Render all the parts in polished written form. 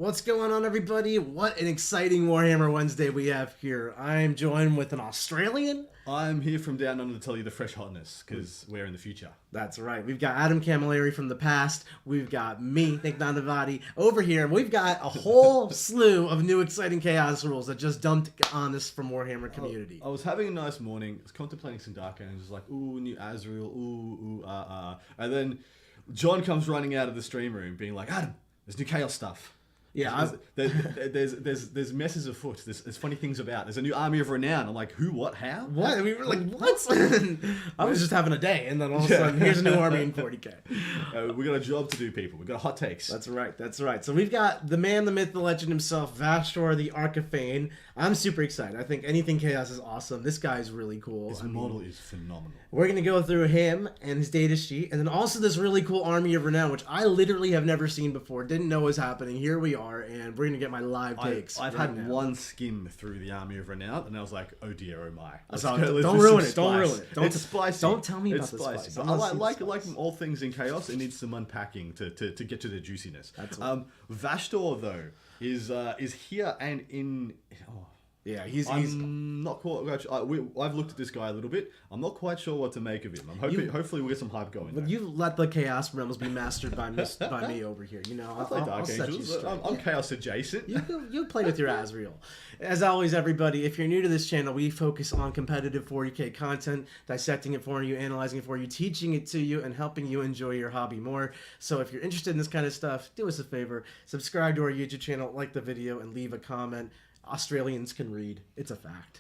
What's going on, everybody? What an exciting Warhammer Wednesday we have here. I'm joined with an Australian. I'm here from down under to tell you the fresh hotness, because we're in the future. That's right. We've got Adam Camilleri from the past. We've got me, Nick Nandavati, over here. We've got a whole slew of new exciting Chaos rules that just dumped on us from Warhammer community. I was having a nice morning. I was contemplating some Dark and just like, ooh, new Azrael, ooh, And then John comes running out of the stream room being like, Adam, there's new Chaos stuff. Yeah, there's messes afoot. There's funny things about. There's a new army of Renown. I'm like, who, what, how? What? And we were like, what? I was just having a day, and then all of a sudden, here's a new army in 40k. We got a job to do, people. We got hot takes. That's right. That's right. So we've got the man, the myth, the legend himself, Vashtorr the Arkifane. I'm super excited. I think anything Chaos is awesome. This guy's really cool. His model is phenomenal. We're going to go through him and his data sheet, and then also this really cool army of Renown, which I literally have never seen before, didn't know was happening. Here we are, and we're going to get my live takes. I've had one skim through the army of Renown, and I was like, oh dear, oh my. Don't ruin it. Don't ruin it. It's spicy. Don't tell me about the spice. But I like all things in Chaos. It needs some unpacking to get to the juiciness. Vashtorr, though, is here and in... Yeah, I'm not quite. I've looked at this guy a little bit. I'm not quite sure what to make of him. I'm hoping, hopefully, we'll get some hype going. But you let the Chaos realms be mastered by me over here. You know, I play Dark Angels. I'm Chaos adjacent. You play with your Azrael. As always, everybody, if you're new to this channel, we focus on competitive 40k content, dissecting it for you, analyzing it for you, teaching it to you, and helping you enjoy your hobby more. So if you're interested in this kind of stuff, do us a favor, subscribe to our YouTube channel, like the video, and leave a comment. Australians can read. It's a fact.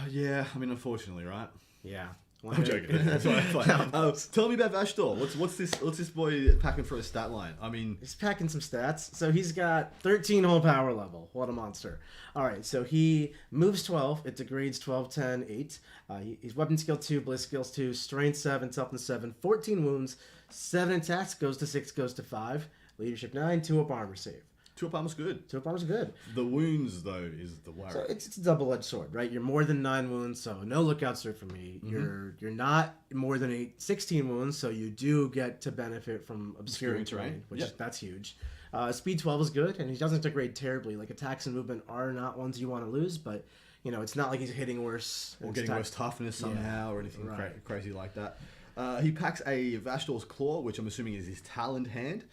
Yeah, I mean, unfortunately, right? Yeah. I'm joking. That's fine. Tell me about Vashtorr. What's this boy packing for a stat line? I mean, he's packing some stats. So he's got 13 whole power level. What a monster. All right, so he moves 12. It degrades 12, 10, 8. He's weapon skill 2, bliss skills 2, strength 7, toughness 7, 14 wounds, 7 attacks, goes to 6, goes to 5, leadership 9, 2 up armor save. 2 up armor's good. 2 up armor's good. The wounds, though, is the worry. So it's a double-edged sword, right? You're more than 9 wounds, so no lookout sir for me. You're not more than 16 wounds, so you do get to benefit from obscuring terrain, which that's huge. Speed 12 is good, and he doesn't degrade terribly. Like, attacks and movement are not ones you want to lose, but you know it's not like he's hitting worse or getting worse toughness somehow or anything crazy like that. He packs a Vashtorr's Claw, which I'm assuming is his Taloned hand.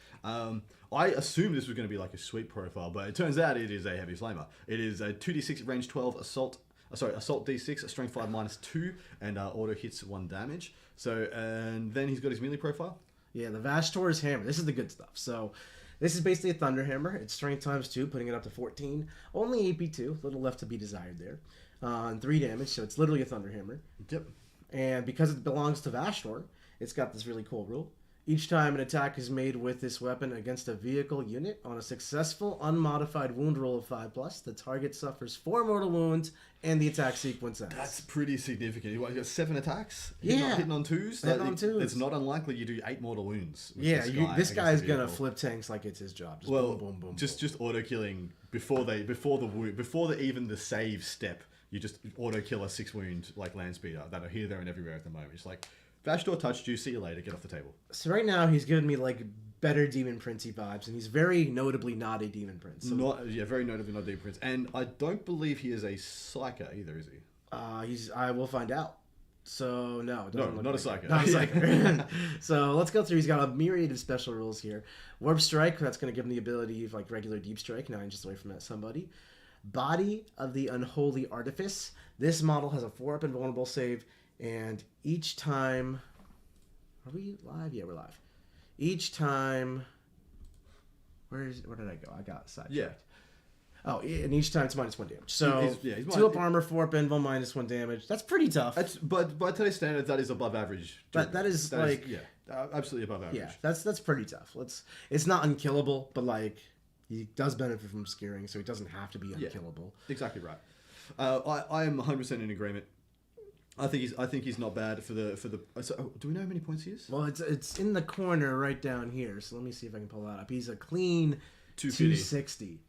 I assumed this was going to be like a sweep profile, but it turns out it is a heavy flamer. It is a 2d6 range 12 assault d6, a strength 5 -2, and auto hits 1 damage. So, and then he's got his melee profile. Yeah, the Vashtorr's hammer. This is the good stuff. So, this is basically a thunder hammer. It's strength times 2, putting it up to 14. Only AP2, little left to be desired there. And 3 damage, so it's literally a thunder hammer. Yep. And because it belongs to Vashtorr, it's got this really cool rule. Each time an attack is made with this weapon against a vehicle unit on a successful unmodified wound roll of 5+, the target suffers 4 mortal wounds and the attack sequence ends. That's pretty significant. He's got 7 attacks. Yeah. Hitting on 2s. Hitting on 2s. It's not unlikely you do 8 mortal wounds. Yeah, this guy's going to flip tanks like it's his job. Just boom, boom, boom. Just auto killing before even the save step. You just auto kill a 6 wound like land speeder that are here, there, and everywhere at the moment. It's like, Vashtorr touched you, see you later, get off the table. So right now he's giving me like better Demon Prince-y vibes, and he's very notably not a Demon Prince. So... very notably not a Demon Prince. And I don't believe he is a Psyker either, is he? I will find out. So no, not a Psyker. Not a Psyker. So let's go through. He's got a myriad of special rules here. Warp Strike, that's going to give him the ability of like regular Deep Strike, 9 inches away from that somebody. Body of the Unholy Artifice. This model has a 4-up invulnerable save, and each time... Are we live? Yeah, we're live. Each time... Where did I go? I got sidetracked. Yeah. Oh, and each time it's -1 damage. So, 2 up armor, 4 up invul, -1 damage. That's pretty tough. But by today's standards, that is above average. That is absolutely above average. Yeah, that's pretty tough. It's not unkillable, but like... He does benefit from obscuring, so he doesn't have to be unkillable. Yeah, exactly right. I am 100% in agreement. I think he's not bad for the. So, do we know how many points he is? Well, it's in the corner right down here. So let me see if I can pull that up. He's a clean 260.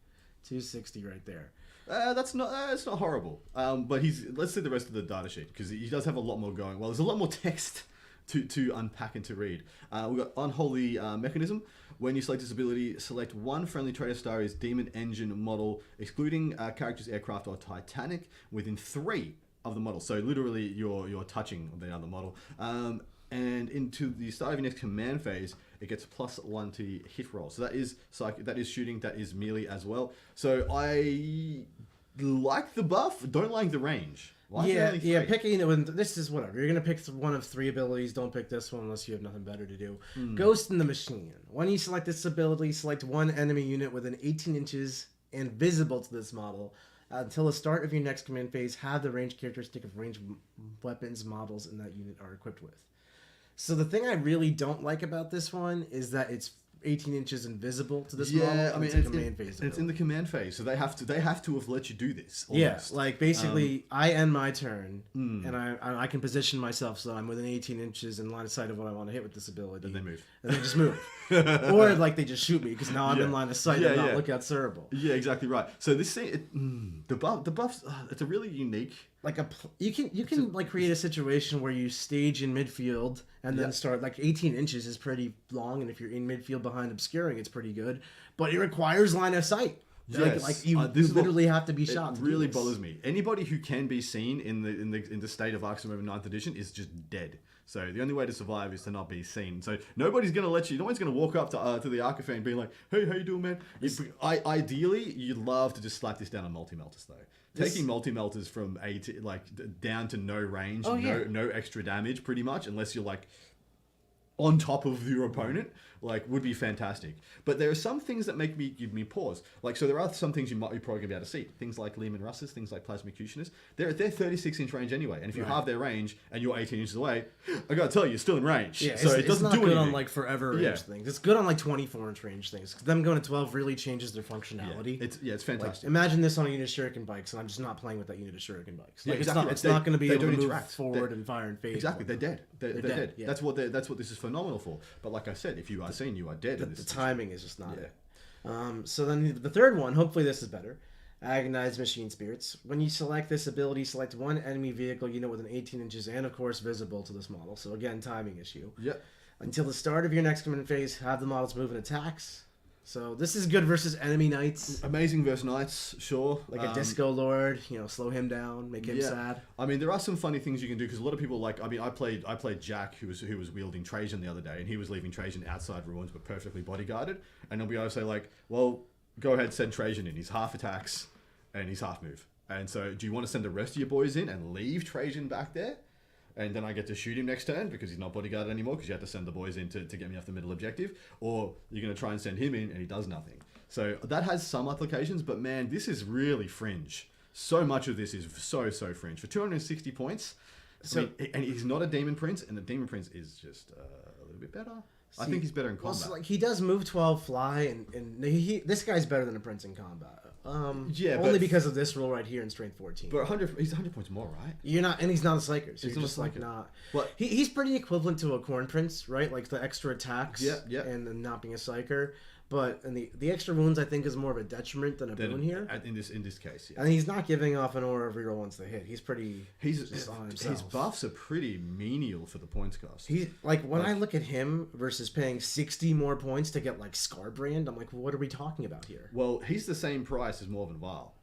260 right there. That's not horrible. But let's see the rest of the data sheet, because he does have a lot more going. Well, there's a lot more text to unpack and to read. We've got Unholy Mechanism. When you select this ability, select one friendly trader star is Demon Engine model, excluding characters, aircraft, or Titanic within 3 of the model. So literally, you're touching the other model. And into the start of your next command phase, it gets +1 to hit roll. So that is shooting, that is melee as well. So I like the buff, don't like the range. Picking it. This is whatever. You're gonna pick one of 3 abilities. Don't pick this one unless you have nothing better to do. Ghost in the Machine. When you select this ability, select one enemy unit within 18 inches and visible to this model. Until the start of your next command phase, have the range characteristic of range weapons models in that unit are equipped with. So the thing I really don't like about this one is that it's 18 inches invisible to this model. Yeah, I mean, it's in the command phase, so they have to have let you do this. Almost. Yeah, like basically, I end my turn, and I can position myself so I'm within 18 inches in line of sight of what I want to hit with this ability. And they move. And they just move. Or like they just shoot me because now I'm in line of sight and not look outsirable. Yeah, exactly right. So this thing, the buffs, it's a really unique. You can like create a situation where you stage in midfield and then start, like 18 inches is pretty long, and if you're in midfield behind obscuring, it's pretty good, but it requires line of sight. Yes. Like you literally have to be shot. It really bothers me. Anybody who can be seen in the state of Ark Survivor 9th edition is just dead. So the only way to survive is to not be seen. So nobody's gonna let you. No one's gonna walk up to the Arkifane being like, "Hey, how you doing, man?" Ideally, you'd love to just slap this down on multi-melters though. Taking multi-melters from down to no range, no extra damage, pretty much, unless you're like on top of your opponent, would be fantastic. But there are some things that give me pause. So there are some things you might be probably gonna be able to see. Things like Lehman Russes, things like Plasmacutioners. They're 36-inch range anyway, and if you halve their range and you're 18 inches away, I gotta tell you, you're still in range. Yeah, so it doesn't not do good anything. on forever range things. It's good on 24-inch range things. Because them going to 12 really changes their functionality. It's fantastic. Imagine this on a unit of Shuriken bikes, and I'm just not playing with that unit of Shuriken bikes. Exactly. It's not going to be able to move interact forward and fire and fade. Exactly, they're dead. They're dead. Yeah. That's what this is phenomenal for. But like I said, if you are seen, you are dead. The timing is just not it. So then the third one, hopefully this is better. Agonized Machine Spirits. When you select this ability, select one enemy vehicle unit within 18 inches and, of course, visible to this model. So again, timing issue. Yep. Until the start of your next command phase, have the models move in attacks. So this is good versus enemy knights. Amazing versus knights, sure. Like a Disco Lord, slow him down, make him sad. I mean, there are some funny things you can do because a lot of people I played Jack, who was wielding Trajan the other day, and he was leaving Trajan outside ruins but perfectly bodyguarded. And then we always say well, go ahead, send Trajan in. He's half attacks and he's half move. And so, do you want to send the rest of your boys in and leave Trajan back there? And then I get to shoot him next turn because he's not bodyguarded anymore because you have to send the boys in to get me off the middle objective. Or you're going to try and send him in and he does nothing. So that has some applications, but man, this is really fringe. So much of this is so fringe. For 260 points, and he's not a Demon Prince, and the Demon Prince is just a little bit better. I think he's better in combat. Well, he does move 12 fly, and this guy's better than a Prince in combat. Only because of this rule right here in Strength 14. But he's 100 points more, right? You're not, and he's not a Psyker, so you're just not. But he's pretty equivalent to a Corn Prince, right? Like the extra attacks, and not being a Psyker. But the extra wounds, I think, is more of a detriment than a boon here. In this case, yeah. And he's not giving off an aura of reroll once they hit. He's pretty. His buffs are pretty menial for the points cost. He's when I look at him versus paying 60 more points to get Scarbrand, I'm like, what are we talking about here? Well, he's the same price as Morven Val.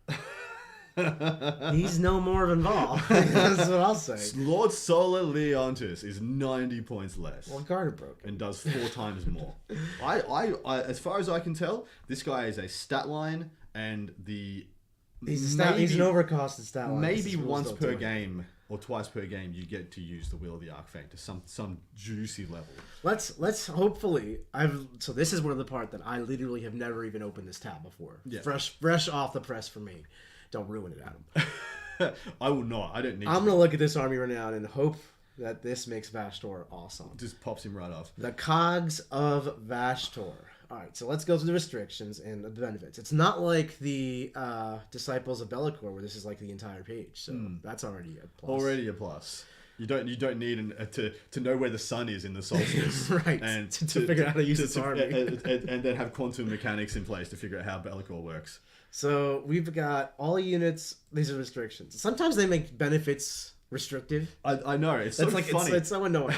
He's no Morven Val. That's what I'll say. Lord Solar Leontis is 90 points less. Well, Garter broke. And does 4 times more. I, as far as I can tell, this guy is a stat line, and he's an overcosted stat line. Maybe once per game or twice per game, you get to use the Will of the Arkifane to some juicy level. Let's hopefully. So this is where the part that I literally have never even opened this tab before. Yeah. Fresh off the press for me. Don't ruin it, Adam. I will not. I don't need. I'm gonna look at this army Renown and hope that this makes Vashtorr awesome. Just pops him right off. The cogs of Vashtorr. All right, so let's go through the restrictions and the benefits. It's not like the Disciples of Bellicor, where this is the entire page. So that's already a plus. Already a plus. You don't need to know where the sun is in the solstice, right? And to figure out how to use this army, and then have quantum mechanics in place to figure out how Bellicor works. So we've got all units. These are restrictions. Sometimes they make benefits restrictive. I know, it's so funny. It's so annoying.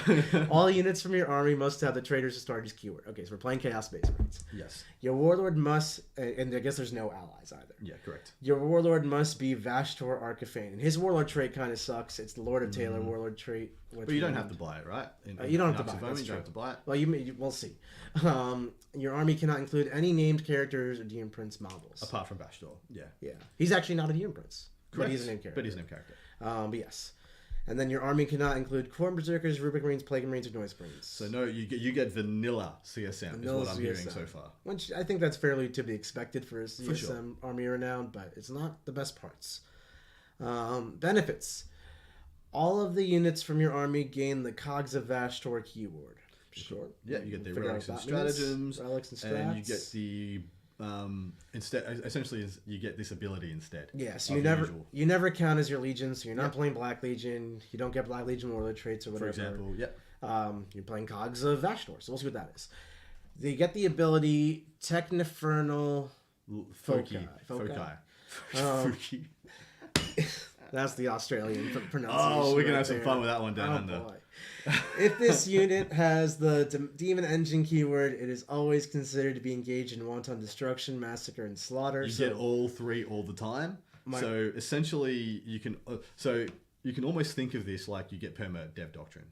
All units from your army must have the Traders to Starters keyword. Okay, so we're playing Chaos Space Marines. Yes. Your Warlord must, and I guess there's no allies either. Yeah, correct. Your Warlord must be Vashtorr Arkifane, and his Warlord trait kind of sucks. It's the Lord of Taylor Warlord trait. But you don't have to buy it, right? You don't have to buy it. You don't have to buy it. Well, we'll see. Your army cannot include any named characters or DM Prince models. Apart from Vashtorr. Yeah. Yeah. He's actually not a DM Prince. Correct. But he's a named character. But he's a named character. But yes. And then your army cannot include Khorne Berserkers, Rubric Marines, Plague Marines, or Noise Marines. So no, you get vanilla CSM is what I'm hearing so far. Which I think that's fairly to be expected for a CSM For sure. army Renown, but it's not the best parts. Benefits. All of the units from your army gain the Cogs of Vashtorr keyword. Sure. Yeah, you get the relics and stratagems, relics and strats. and you get the instead. Essentially, you get this ability instead. Yeah, so you never count as your legion, so you're not playing Black Legion. You don't get Black Legion warlord traits or whatever. For example, you're playing Cogs of Vashtorr, so we'll see what that is. They get the ability Technifernal Foci. Foci. That's the Australian pronunciation. Oh, we're gonna have there. some fun with that one down under. Boy. If this unit has the Demon Engine keyword, it is always considered to be engaged in wanton destruction, massacre, and slaughter. You get all three all the time. So essentially, you can almost think of this like you get perma dev doctrine.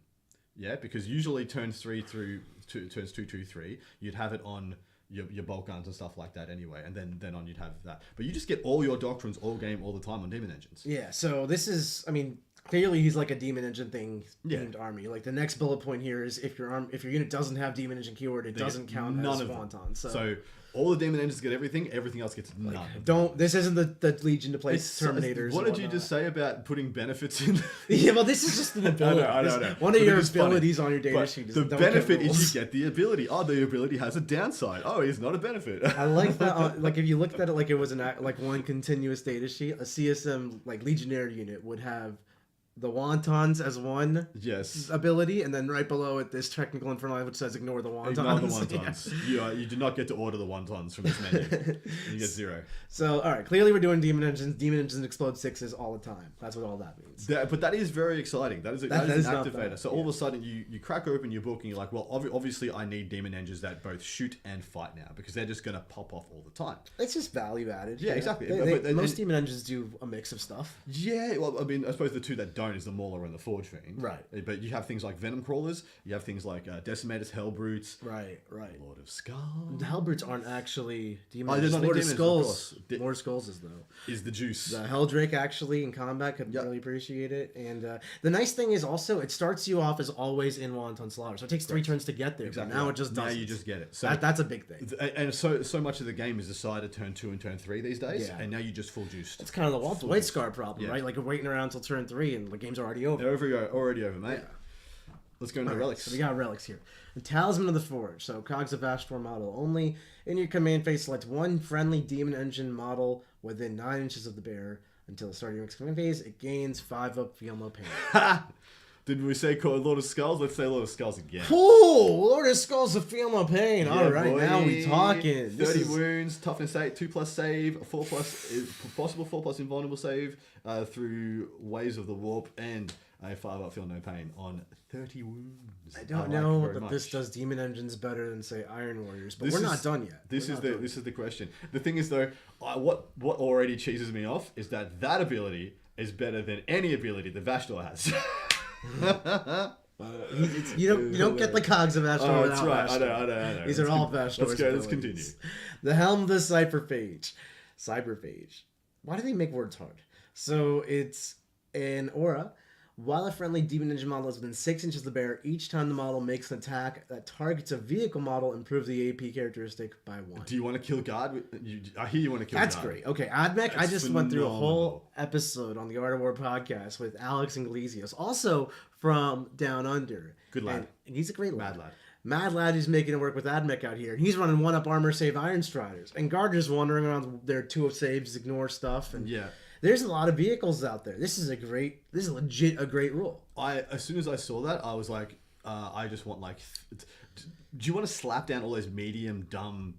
Yeah, because usually turns 3 through turns 2, 2, 3, you'd have it on your bolt guns and stuff like that anyway, and then on you'd have that. But you just get all your doctrines all game all the time on demon engines. Yeah, so this is, I mean, clearly he's like a demon engine themed army. Like the next bullet point here is if your unit doesn't have demon engine keyword, it doesn't count as wanton. So all the demon engines get everything else gets none. This isn't the Legion to play Terminators. What did you just say about putting benefits in? Yeah, well, this is just an ability. I know. One of your abilities on your data sheet is the benefit is you get the ability. Oh, the ability has a downside. Oh, it's not a benefit. I like that. Like if you looked at it like it was like one continuous data sheet, a CSM like Legionnaire unit would have the wontons as one ability, and then right below it, this technical infernal which says ignore the wontons. Ignore the wontons. Yeah. You do not get to order the wontons from this menu. You get 0. So, all right, clearly we're doing demon engines. Demon engines explode 6s all the time. That's what all that means. But that is very exciting. That is an activator. So all of a sudden, you crack open your book and you're like, well, obviously I need demon engines that both shoot and fight now because they're just going to pop off all the time. It's just value added. Yeah, exactly. Most demon engines do a mix of stuff. Yeah, well, I mean, I suppose the two that don't is the Mauler and the Forge Fiend. Right. But you have things like Venom Crawlers, you have things like Decimators, Hellbrutes. Right. Lord of Skulls. The Hellbrutes aren't actually demons. Oh, they're not Lord of demons, Skulls. of course. Lord of Skulls is though. Is the juice. The Helldrake actually in combat could really appreciate it. And the nice thing is also it starts you off as always in Wanton Slaughter. So it takes 3 turns to get there. Exactly. But now it just doesn't. Now you just get it. So that's a big thing. And so much of the game is decided turn 2 and turn 3 these days. Yeah. And now you just full juiced. It's kind of the White Scar problem, right? Like you're waiting around until turn 3 and the game's already over. They're already over, mate. Yeah. Let's go into relics. So we got relics here. The Talisman of the Forge. So Cogs of Vashtorr model only. In your command phase, select one friendly demon engine model within 9 inches of the bearer. Until the start of your next command phase, it gains 5 up, feel no pain. Did we say Lord of Skulls? Let's say Lord of Skulls again. Ooh, Lord of Skulls of feel no pain. Yeah, all right, boy. now we talking. 30 wounds, toughness 8, 2+ save, 4+ possible 4+ invulnerable save through Waves of the Warp, and a 5 up feel no pain on 30 wounds. I don't know that this does demon engines better than say Iron Warriors, but we're not done yet. This is the question. The thing is though, what already cheeses me off is that ability is better than any ability that Vashtorr has. You don't get the Cogs of Vashtorr without right. Vashtorr. I know. These are all Vashtorr's Let's continue. The Helm of the Cyberphage. Why do they make words hard? So it's an aura. While a friendly demon engine model is within 6 inches of the bearer, each time the model makes an attack that targets a vehicle model, improve the AP characteristic by 1. Do you want to kill God? I hear you want to kill God. That's great. Okay, Admech, I just went through a whole episode on the Art of War podcast with Alex Inglesias, also from Down Under. Good lad. And he's a great lad. Mad lad. Mad lad who's making it work with Admech out here. And he's running 1-up armor save Iron Striders. And Gardner's wandering around their 2 of saves, ignore stuff. And yeah. There's a lot of vehicles out there. This is legit a great rule. As soon as I saw that, I was like, I just want like, do you want to slap down all those medium, dumb,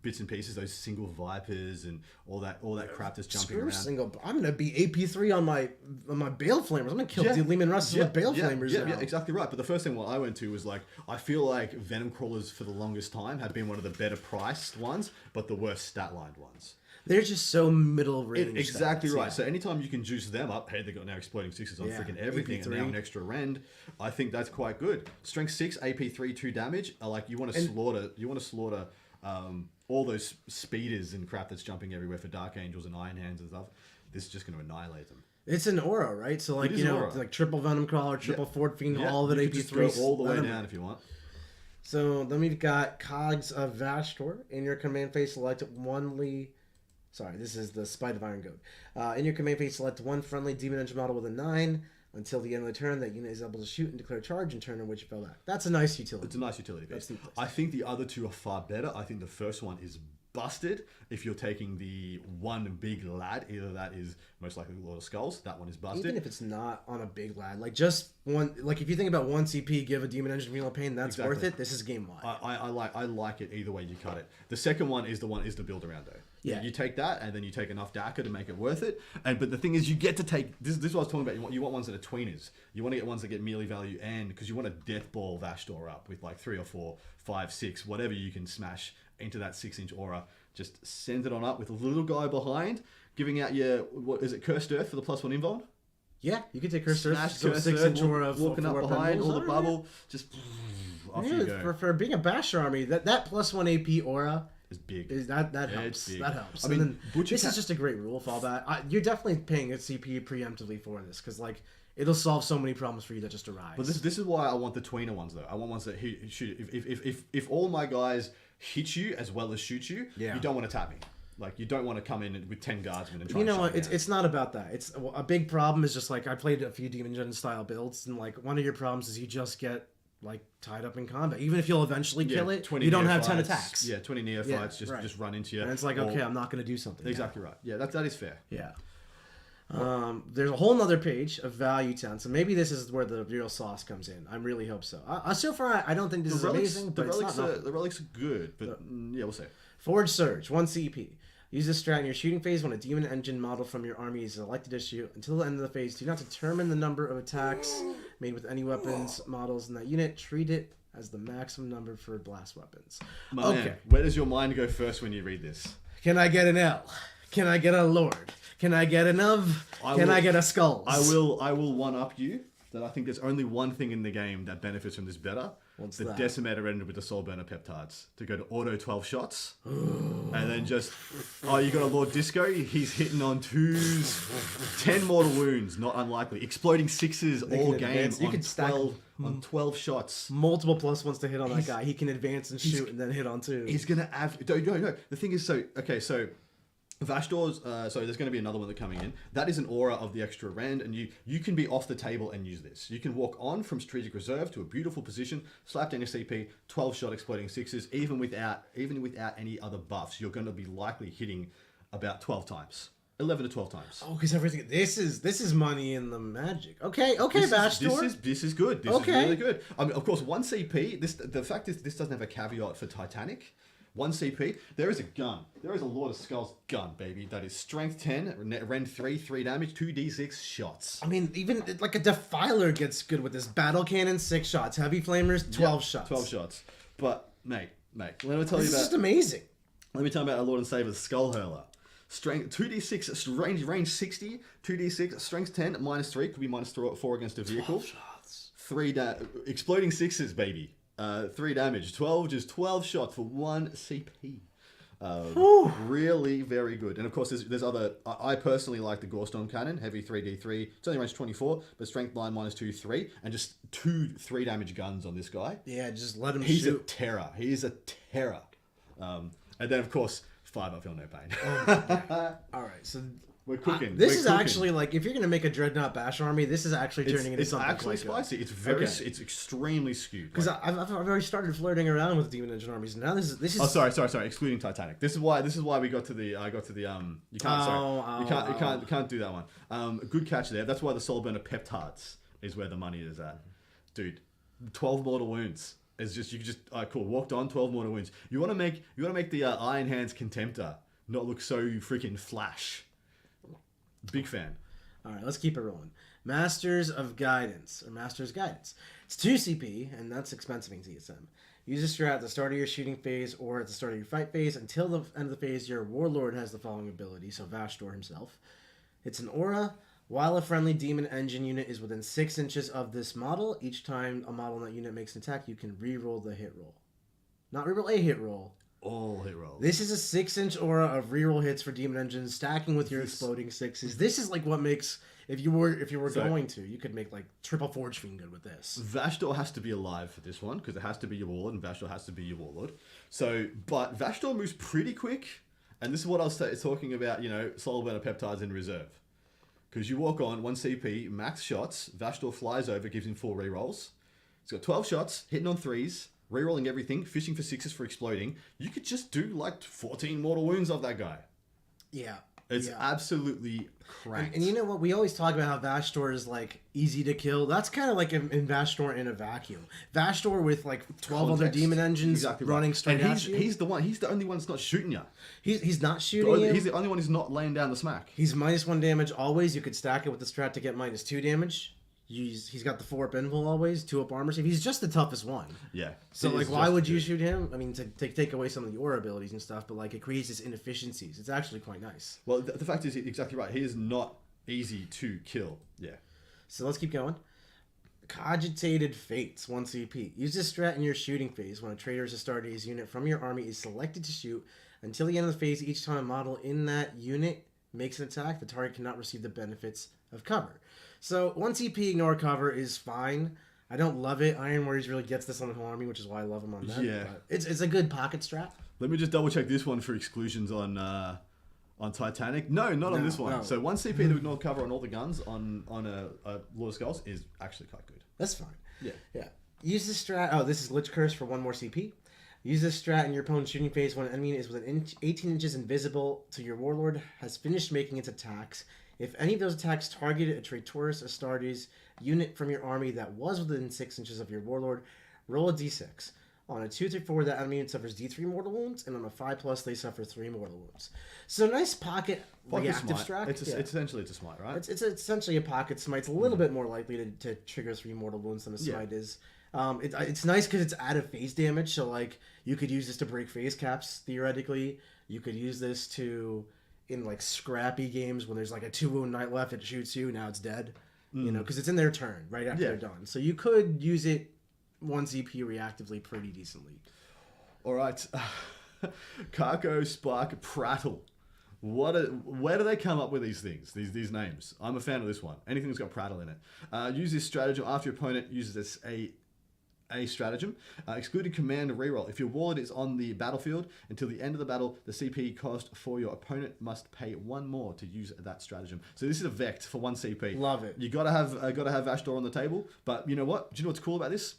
bits and pieces, those single Vipers and all that crap that's jumping Screw around. single. I'm gonna be AP3 on my Bale Flamers. I'm gonna kill Lehman Russ with Bale Flamers. Yeah, exactly right. But the first thing what I went to was like, I feel like Venom Crawlers for the longest time have been one of the better priced ones, but the worst stat lined ones. They're just so middle range. Exactly stats, right. yeah. So anytime you can juice them up, hey, they've got now exploding sixes on freaking everything, AP3. and now an extra rend. I think that's quite good. Strength 6, AP3, 2 damage. Like you want to slaughter all those speeders and crap that's jumping everywhere for Dark Angels and Iron Hands and stuff. This is just going to annihilate them. It's an aura, right? So like like triple Venom Crawler, triple Ford Fiend, all of it AP3. Go all the way down if you want. So then we've got Cogs of Vashtorr. In your command phase, select Sorry, this is the Spite of Iron Goat. In your command phase, select one friendly Demon Engine model with a 9 until the end of the turn. That unit is able to shoot and declare charge in turn in which it fell back. That's a nice utility. It's a nice utility base. I think the other two are far better. I think the first one is busted if you're taking the one big lad. Either that is most likely Lord of Skulls. That one is busted. Even if it's not on a big lad, like just one, like if you think about 1 CP, give a Demon Engine Wheel of Pain, that's worth it. This is game wide. I like it either way you cut it. The second one is the build around though. Yeah, you take that and then you take enough DACA to make it worth it. But the thing is, you get to take this. This is what I was talking about. You want ones that are tweeners. You want to get ones that get melee value, and because you want to death ball Vashtorr up with like 3 or 4, 5, 6, whatever you can smash into that 6-inch aura. Just send it on up with a little guy behind, giving out your Cursed Earth for the +1 invuln. Yeah, you can take Cursed Earth, Cursed 6-inch aura, walking up behind all the bubble, just off you go. For being a Vashtorr army, that +1 AP aura is big. That helps. That helps. I mean, this is just a great rule fallback. You're definitely paying a CP preemptively for this because like it'll solve so many problems for you that just arise. But this is why I want the tweener ones though. I want ones that shoot. If all my guys hit you as well as shoot you, you don't want to tap me. Like you don't want to come in with 10 guardsmen and try. You know what? It's not about that. It's a big problem. Is just like I played a few Demon Gen style builds, and like one of your problems is you just get like tied up in combat. Even if you'll eventually kill it, you don't have 10 attacks. Yeah, 20 neophytes just run into you. And it's like, okay, I'm not going to do something. Exactly right. Yeah, that is fair. Yeah. There's a whole nother page of value town, so maybe this is where the real sauce comes in. I really hope so. So far, I don't think this is amazing, but the relics are good, but yeah, we'll see. Forge Surge, 1 CP. Use this strat in your shooting phase when a demon engine model from your army is elected to shoot. Until the end of the phase, do not determine the number of attacks made with any weapons models in that unit. Treat it as the maximum number for blast weapons. Man, where does your mind go first when you read this? Can I get an L? Can I get a Lord? Can I get an of? I get a Skulls? I will one up you that I think there's only one thing in the game that benefits from this better. What's the that? Decimator ended with the Soul Burner Peptides to go to auto 12 shots. And then just, you got a Lord Disco, he's hitting on 2s, 10 mortal wounds, not unlikely. Exploding 6s all game on 12 shots. Multiple +1s to hit on that guy. He can advance and shoot and then hit on 2. He's going to have, no. The thing is, so Vashtorr's, so there's going to be another one that's coming in. That is an aura of the extra rend, and you can be off the table and use this. You can walk on from Strategic Reserve to a beautiful position, slap down your CP, 12 shot exploding 6s, even without any other buffs. You're going to be likely hitting about 12 times. 11 to 12 times. Oh, because everything. This is money in the magic. Okay, Vashtorr. This is good. This is really good. I mean, of course, 1 CP. The fact is, this doesn't have a caveat for Titanic. 1 CP. There is a gun. There is a Lord of Skulls gun, baby. That is strength 10, rend 3 damage, 2d6 shots. I mean, even like a Defiler gets good with this. Battle Cannon, 6 shots. Heavy Flamers, 12 shots. 12 shots. But mate, let me tell you about. This is just amazing. Let me tell you about our Lord and Savior, Skull Hurler. Strength 2d6 range 60, 2d6 strength 10 -3 could be -4 against a vehicle. 12 shots. 3 exploding 6s, baby. 3 damage. 12 shots for 1 CP. Really very good. And of course, there's other. I personally like the Gorestorm Cannon, heavy 3d3. It's only range 24, but strength 9 -2, 3, and just 2 3 damage guns on this guy. Yeah, just let him He's shoot. a terror. He is a terror. And then of course, 5 I feel no pain. All right, so we're cooking. This is actually like if you're gonna make a Dreadnought Bash army, this is actually turning into something. It's actually spicy. It's very. It's extremely skewed. Because I've already started flirting around with Demon Engine armies. Now this is. Oh, sorry. Excluding Titanic. This is why we got to the. I got to the. You can't. You can't do that one. Good catch there. That's why the Soul Burner Peptides is where the money is at, dude. 12 mortal wounds. It's just you can just cool, walked on 12 mortal wounds. You want to make the Iron Hands Contemptor not look so freaking flash. Big fan. All right, let's keep it rolling. Masters of Guidance, or Master's Guidance. It's 2 CP, and that's expensive in TSM. Use this strat at the start of your shooting phase or at the start of your fight phase. Until the end of the phase, your Warlord has the following ability, so Vashtorr himself. It's an aura. While a friendly demon engine unit is within 6 inches of this model, each time a model in that unit makes an attack, you can reroll the hit roll. Not reroll a hit roll. All hit rolls. This is a 6-inch aura of reroll hits for demon engines, stacking with your exploding 6s. This is like what makes, if you were going to, you could make like triple Forge Fiend good with this. Vashtorr has to be alive for this one because it has to be your Warlord, and Vashtorr has to be your Warlord. So, but Vashtorr moves pretty quick, and this is what I was talking about. Soul burner peptides in reserve. Because you walk on 1 CP, max shots, Vashtorr flies over, gives him 4 rerolls. He's got 12 shots, hitting on 3s, rerolling everything, fishing for 6s for exploding. You could just do like 14 mortal wounds of that guy. Yeah. It's absolutely cracked. And you know what? We always talk about how Vashtorr is like easy to kill. That's kind of like in Vashtorr in a vacuum. Vashtorr with like 12 other demon engines running straight at you. He's the only one that's not shooting you. He's not shooting you. He's the only one who's not laying down the smack. He's -1 damage always. You could stack it with the strat to get -2 damage. He's got the 4-up invul always, 2-up armor save. He's just the toughest one. Yeah. So like, why would you shoot him? I mean, to take away some of the aura abilities and stuff, but like it creates this inefficiencies. It's actually quite nice. Well, the fact is, exactly right. He is not easy to kill. Yeah. So let's keep going. Cogitated Fates, 1 CP. Use this strat in your shooting phase. When a traitor is a Astartes unit from your army is selected to shoot, until the end of the phase, each time a model in that unit makes an attack, the target cannot receive the benefits of cover. So 1 CP ignore cover is fine. I don't love it. Iron Warriors really gets this on the whole army, which is why I love him on that. Yeah. But it's a good pocket strat. Let me just double check this one for exclusions on Titanic. No, not on this one. No. So 1 CP to ignore cover on all the guns on a Lord of Skulls is actually quite good. That's fine. Yeah. Use this strat. Oh, this is Lich Curse for 1 more CP. Use this strat in your opponent's shooting phase when an enemy is within 18 inches invisible to your Warlord has finished making its attacks. If any of those attacks targeted a Traitorous Astartes unit from your army that was within 6 inches of your Warlord, roll a d6. On a 2-4, that enemy suffers d3 mortal wounds, and on a 5+, they suffer 3 mortal wounds. So nice pocket reactive strat. It's essentially it's a smite, right? It's essentially a pocket smite. It's a little bit more likely to trigger 3 mortal wounds than a smite is. It's nice because it's out of phase damage, so like you could use this to break phase caps theoretically. You could use this to in like scrappy games when there's like a 2 wound knight left, it shoots you, now it's dead. Because it's in their turn right after they're done. So you could use it 1 CP reactively pretty decently. All right, Carco, Spark, Prattle. Where do they come up with these things? These names. I'm a fan of this one. Anything that's got Prattle in it. Use this stratagem after your opponent uses this a stratagem. Excluding command reroll. If your Warlord is on the battlefield until the end of the battle, the CP cost for your opponent must pay 1 more to use that stratagem. So this is a Vect for 1 CP. Love it. You gotta have Vashtorr on the table. But you know what? Do you know what's cool about this?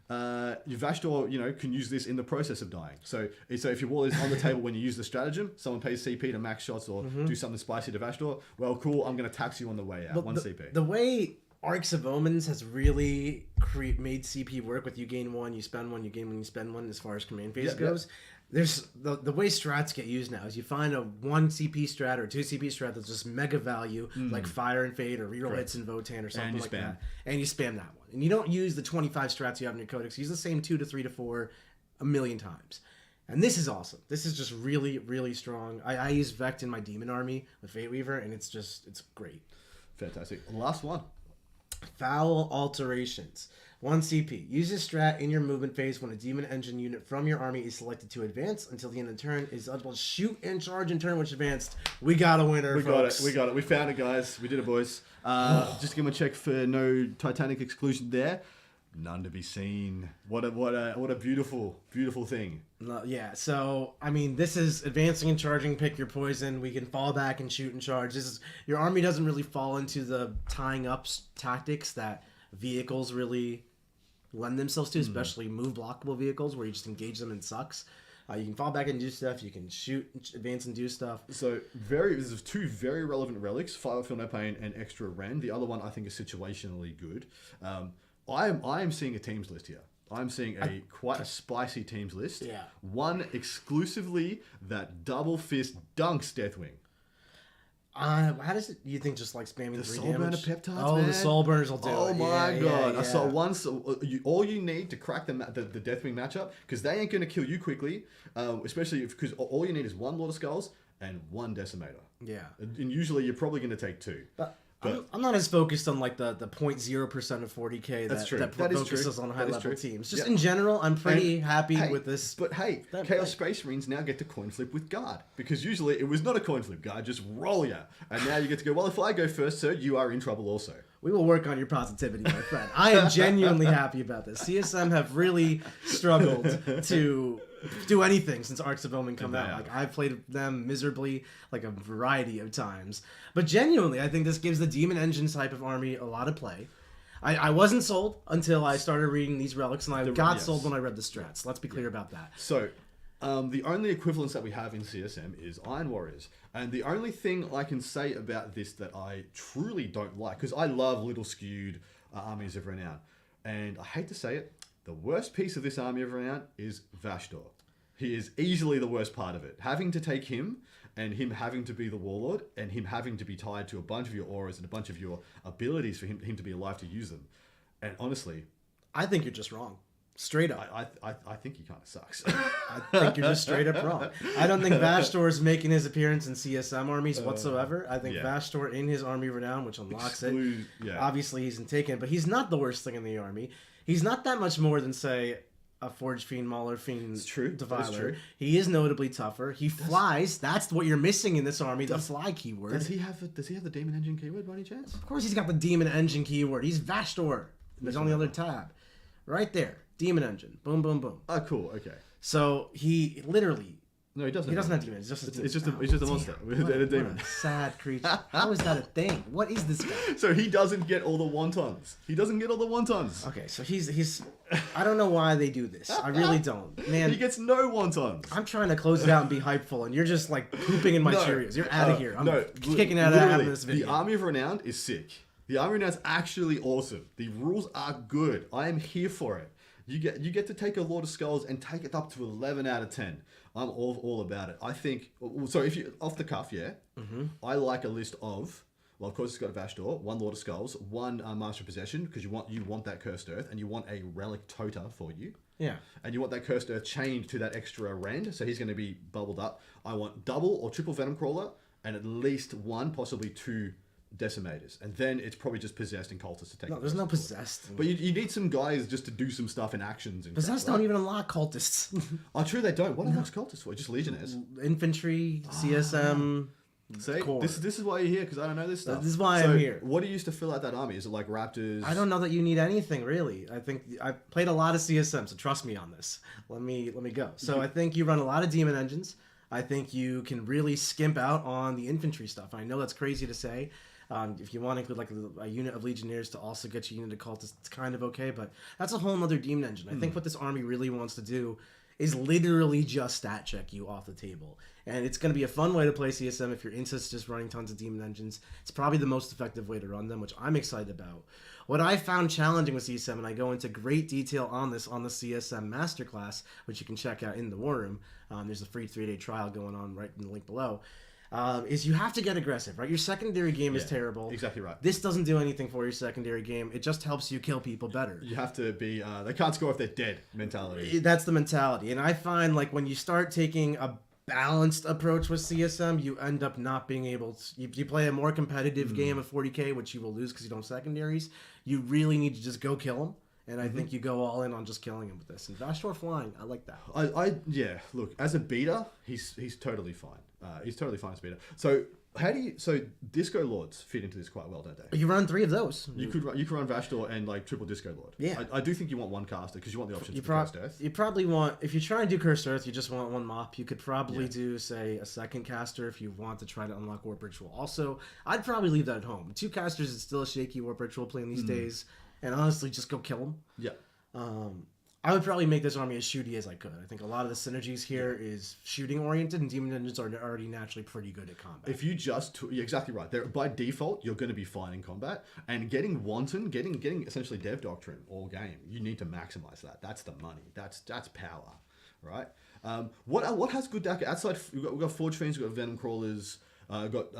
Your Vashtorr, can use this in the process of dying. So if your Warlord is on the table when you use the stratagem, someone pays CP to max shots or do something spicy to Vashtorr. Well, cool. I'm gonna tax you on the way out. 1 CP. The way Arcs of Omens has really made CP work with you gain 1, you spend 1, you gain 1, you spend 1 as far as command phase goes. There's the way strats get used now is you find a 1 CP strat or 2 CP strat that's just mega value, like Fire and Fade or reroll hits in Votann or something like that. And you spam that one. And you don't use the 25 strats you have in your codex. You use the same 2 to 3 to 4 a million times. And this is awesome. This is just really, really strong. I use Vect in my Demon army with Fate Weaver, and it's great. Fantastic. Last one. Foul Alterations. 1 CP. Use this strat in your movement phase when a demon engine unit from your army is selected to advance until the end of the turn. Is eligible to shoot and charge in turn which advanced. We got a winner, folks. We got it. We found it, guys. We did it, boys. Just give them a check for no Titanic exclusion there. None to be seen. What a beautiful, beautiful thing. Yeah, so, I mean, this is advancing and charging, pick your poison. We can fall back and shoot and charge. Your army doesn't really fall into the tying up tactics that vehicles really lend themselves to, especially move blockable vehicles where you just engage them and sucks. You can fall back and do stuff. You can shoot, advance, and do stuff. So there's 2 very relevant relics: Fire, Feel No Pain, and Extra Rend. The other one I think is situationally good. I am seeing a teams list here. I'm seeing quite a spicy teams list. Yeah. One exclusively that double fist dunks Deathwing. How does it? You think just like spamming The 3 soul burner damage? peptides, Oh, man. the soul burners will do it. Oh my god! Yeah. I saw once. All you need to crack the Deathwing matchup, because they ain't gonna kill you quickly. Especially because all you need is 1 Lord of Skulls and 1 Decimator. Yeah. And usually you're probably gonna take 2. But I'm not as focused on like the 0.0% of 40k That's true. that That is focuses true. on That high is level true. teams. Just Yep. in general, I'm pretty happy Hey, with this. But hey, Chaos Space Marines now get to coin flip with guard, because usually it was not a coin flip, guard just roll ya, and now you get to go. Well, if I go first, sir, you are in trouble also. We will work on your positivity, my friend. I am genuinely happy about this. CSM have really struggled to do anything since Arcs of Omen come out. Yeah. Like, I've played them miserably, like a variety of times. But genuinely, I think this gives the Demon Engine type of army a lot of play. I wasn't sold until I started reading these relics, and I got sold when I read the strats. Let's be clear about that. So, the only equivalence that we have in CSM is Iron Warriors. And the only thing I can say about this that I truly don't like, because I love little skewed armies of Renown. And I hate to say it, the worst piece of this army of Renown is Vashtorr. He is easily the worst part of it. Having to take him, and him having to be the Warlord, and him having to be tied to a bunch of your auras and a bunch of your abilities for him to be alive to use them. And honestly, I think you're just wrong. Straight up. I think he kind of sucks. I think you're just straight up wrong. I don't think Vashtorr is making his appearance in CSM armies whatsoever. I think Vashtorr in his army Renown, which unlocks it. Obviously, he's in Taken, but he's not the worst thing in the army. He's not that much more than, say, a Forge Fiend, Mauler Fiend, Defiler. He is notably tougher. He flies. That's what you're missing in this army, the fly keyword. Does he have the Demon Engine keyword by any chance? Of course he's got the Demon Engine keyword. He's Vashtorr. He's on the other tab. Right there. Demon Engine. Boom, boom, boom. Oh, cool. Okay. So he literally... No, he doesn't. He doesn't have demons. It's just a monster with a demon. What a sad creature. How is that a thing? What is this guy? So he doesn't get all the wontons. Okay, so he's. I don't know why they do this. I really don't, man. He gets no wontons. I'm trying to close it out and be hypeful, and you're just like pooping in my Cheerios. You're out of here. I'm kicking out of this video. The Army of Renown is sick. The Army of Renown is actually awesome. The rules are good. I am here for it. You get to take a Lord of Skulls and take it up to 11 out of 10. I'm all about it. I think, so if you, off the cuff, I like a list of, well, of course it's got a Vashtorr, 1 Lord of Skulls, 1 Master of Possession, because you want that Cursed Earth, and you want a Relic Tota for you. Yeah. And you want that Cursed Earth chained to that extra rend, so he's going to be bubbled up. I want double or triple Venom Crawler, and at least 1, possibly 2 Decimators, and then it's probably just Possessed and Cultists to take. No, there's no Possessed. But you need some guys just to do some stuff in actions. And Possessed don't even unlock Cultists. Oh, true, they don't. What unlocks Cultists for? Just Legionnaires? Infantry, CSM. See, this is why you're here, because I don't know this stuff. This is why I'm here. What do you use to fill out that army? Is it like Raptors? I don't know that you need anything, really. I think I've played a lot of CSM, so trust me on this. Let me go. So I think you run a lot of Demon Engines. I think you can really skimp out on the infantry stuff. I know that's crazy to say. If you want to include like a unit of Legionnaires to also get you unit of Cultists, it's kind of okay, but that's a whole nother Demon Engine. I think what this army really wants to do is literally just stat check you off the table. And it's going to be a fun way to play CSM if you're into just running tons of Demon Engines. It's probably the most effective way to run them, which I'm excited about. What I found challenging with CSM, and I go into great detail on this on the CSM Masterclass, which you can check out in the War Room. There's a free 3-day trial going on right in the link below. Is you have to get aggressive, right? Your secondary game is terrible. Exactly right. This doesn't do anything for your secondary game. It just helps you kill people better. You have to be, they can't score if they're dead mentality. That's the mentality. And I find like when you start taking a balanced approach with CSM, you end up not being able to, you play a more competitive game of 40k, which you will lose because you don't have secondaries. You really need to just go kill them. And I think you go all in on just killing him with this. And Vashtorr flying, I like that. Yeah, look, as a beater, he's totally fine. He's totally fine as a beater. So so Disco Lords fit into this quite well, don't they? You run 3 of those. You could run Vashtorr and like triple Disco Lord. Yeah. I do think you want 1 caster because you want the option to Cursed Earth. You probably want, if you try and do Cursed Earth, you just want 1 mop. You could probably do, say, a 2nd caster if you want to try to unlock Warp Ritual. Also, I'd probably leave that at home. 2 casters is still a shaky Warp Ritual play in these days. And honestly, just go kill them. Yeah. I would probably make this army as shooty as I could. I think a lot of the synergies here is shooting oriented, and demon engines are already naturally pretty good at combat. If you you're exactly right. By default, you're going to be fine in combat, and getting wanton, getting essentially dev doctrine all game. You need to maximize that. That's the money. That's power, right? What has good deck outside? We've got Forge Fiends, we've got Venom Crawlers. Got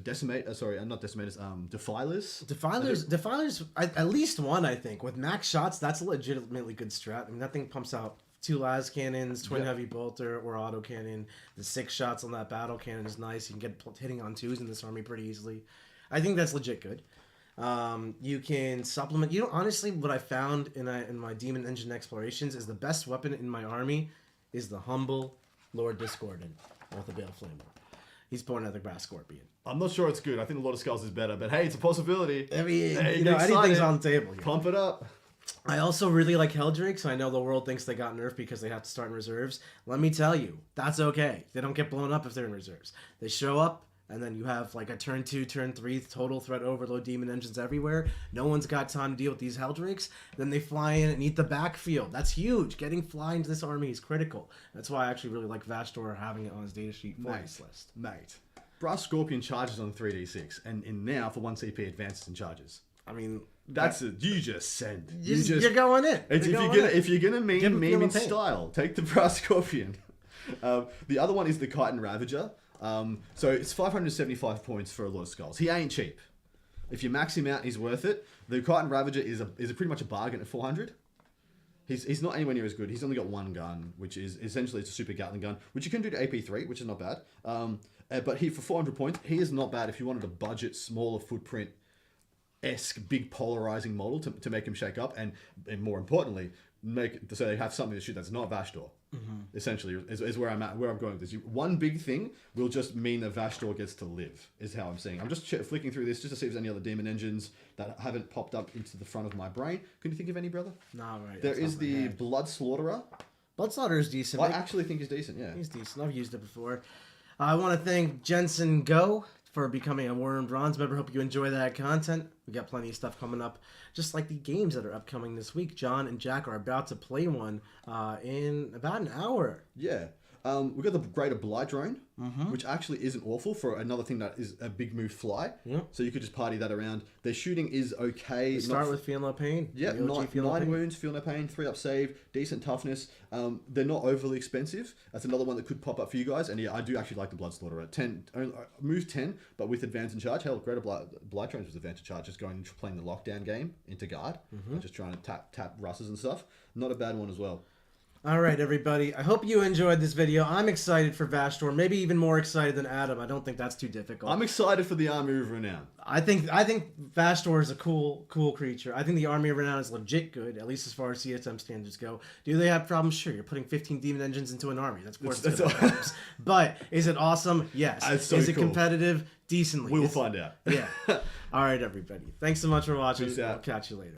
Decimate. Sorry, not Decimators. Defilers. Defilers. At least one, I think. With max shots, that's a legitimately good strat. I mean, that thing pumps out 2 las cannons, twin heavy bolter, or auto cannon. The 6 shots on that battle cannon is nice. You can get hitting on 2s in this army pretty easily. I think that's legit good. You can supplement. You know, honestly, what I found in my Demon Engine explorations is the best weapon in my army is the humble Lord Discordant with the Bale Flamer. He's born out of the Brass Scorpion. I'm not sure it's good. I think a lot of Skulls is better, but hey, it's a possibility. I mean, anything's on the table here. Pump it up. I also really like Helldrakes. I know the world thinks they got nerfed because they have to start in reserves. Let me tell you, that's okay. They don't get blown up if they're in reserves. They show up, and then you have like a turn 2, turn 3 total threat overload demon engines everywhere. No one's got time to deal with these Helldrakes. Then they fly in and eat the backfield. That's huge. Getting fly into this army is critical. That's why I actually really like Vashtorr having it on his datasheet for this list. Mate, Brass Scorpion charges on 3d6, and in now for 1 CP advances and charges. I mean, you just send. You're going in. If you're gonna meme in style, take the Brass Scorpion. The other one is the Chitin Ravager. So it's 575 points for a lot of skulls. He ain't cheap. If you max him out, he's worth it. The Chitin Ravager is pretty much a bargain at 400. He's not anywhere near as good. He's only got 1 gun, which is essentially it's a super Gatling gun, which you can do to AP3, which is not bad. But he for 400 points, he is not bad if you wanted a budget, smaller footprint-esque, big polarizing model to make him shake up, and more importantly, so they have something to shoot that's not Vashtorr. Mm-hmm. Essentially, is where I'm going with this. One big thing will just mean that Vashtorr gets to live, is how I'm saying. I'm just flicking through this just to see if there's any other demon engines that haven't popped up into the front of my brain. Can you think of any, brother? No, right. There is the Blood Slaughterer. Blood Slaughterer is decent. I actually think he's decent, yeah. He's decent. I've used it before. I want to thank Jensen Go for becoming a War and Bronze member. Hope you enjoy that content. We got plenty of stuff coming up, just like the games that are upcoming this week. John and Jack are about to play one in about an hour. Yeah. We've got the Greater Blight Drone, which actually isn't awful for another thing that is a big move fly. Yep. So you could just party that around. Their shooting is okay. They start with Feel No Pain. Yeah, 9 wounds, Feel No Pain, 3 up save, decent toughness. They're not overly expensive. That's another one that could pop up for you guys. And yeah, I do actually like the Blood Slaughterer. 10, move 10, but with advance and charge. Hell, Greater Blight Drones with advance and charge. Just going and playing the lockdown game into guard. And just trying to tap Russes and stuff. Not a bad one as well. All right, everybody. I hope you enjoyed this video. I'm excited for Vashtorr. Maybe even more excited than Adam. I don't think that's too difficult. I'm excited for the Army of Renown. I think Vashtorr is a cool creature. I think the Army of Renown is legit good, at least as far as CSM standards go. Do they have problems? Sure. You're putting 15 demon engines into an army. That's of course it's problems. But is it awesome? Yes. Is it competitive? Decently. We will find out. Yeah. All right, everybody. Thanks so much for watching. I'll catch you later.